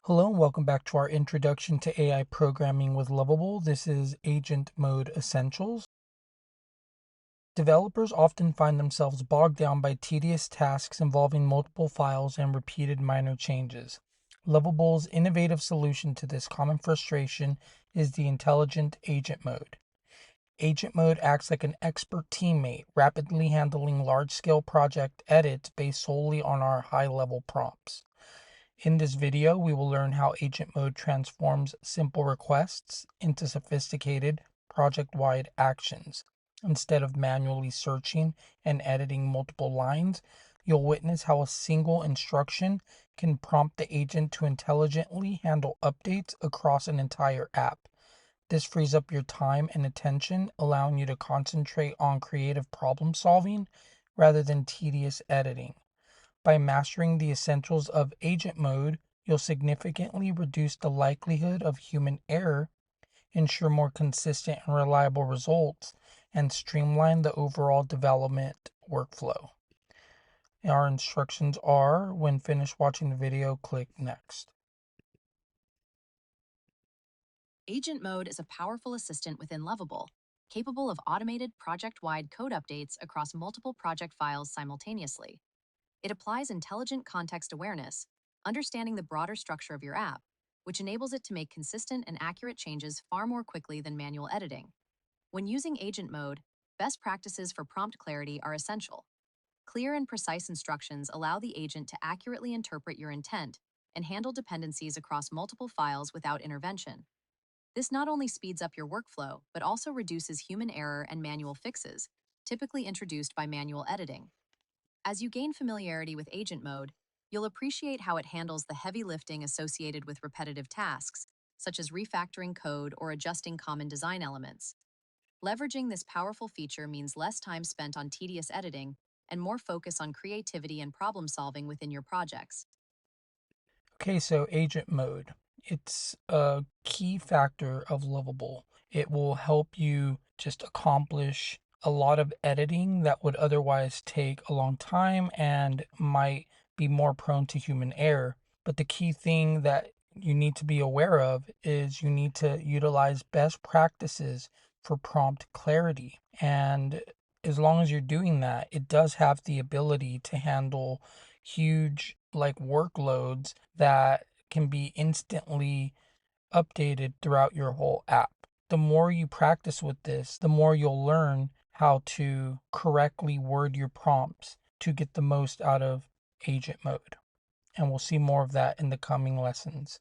Hello and welcome back to our introduction to AI programming with Lovable. This is Agent Mode Essentials. Developers often find themselves bogged down by tedious tasks involving multiple files and repeated minor changes. Lovable's innovative solution to this common frustration is the intelligent agent mode. Agent mode acts like an expert teammate, rapidly handling large-scale project edits based solely on our high-level prompts. In this video, we will learn how agent mode transforms simple requests into sophisticated project-wide actions. Instead of manually searching and editing multiple lines, you'll witness how a single instruction can prompt the agent to intelligently handle updates across an entire app. This frees up your time and attention, allowing you to concentrate on creative problem solving rather than tedious editing. By mastering the essentials of agent mode, you'll significantly reduce the likelihood of human error, ensure more consistent and reliable results, and streamline the overall development workflow. Our instructions are, when finished watching the video, click Next. Agent Mode is a powerful assistant within Lovable, capable of automated project-wide code updates across multiple project files simultaneously. It applies intelligent context awareness, understanding the broader structure of your app, which enables it to make consistent and accurate changes far more quickly than manual editing. When using Agent Mode, best practices for prompt clarity are essential. Clear and precise instructions allow the agent to accurately interpret your intent and handle dependencies across multiple files without intervention. This not only speeds up your workflow, but also reduces human error and manual fixes, typically introduced by manual editing. As you gain familiarity with Agent Mode, you'll appreciate how it handles the heavy lifting associated with repetitive tasks, such as refactoring code or adjusting common design elements. Leveraging this powerful feature means less time spent on tedious editing and more focus on creativity and problem solving within your projects. Okay, so agent mode. It's a key factor of Lovable. It will help you just accomplish a lot of editing that would otherwise take a long time and might be more prone to human error. But the key thing that you need to be aware of is you need to utilize best practices for prompt clarity. And as long as you're doing that, it does have the ability to handle huge workloads that can be instantly updated throughout your whole app. The more you practice with this, the more you'll learn how to correctly word your prompts to get the most out of agent mode. And we'll see more of that in the coming lessons.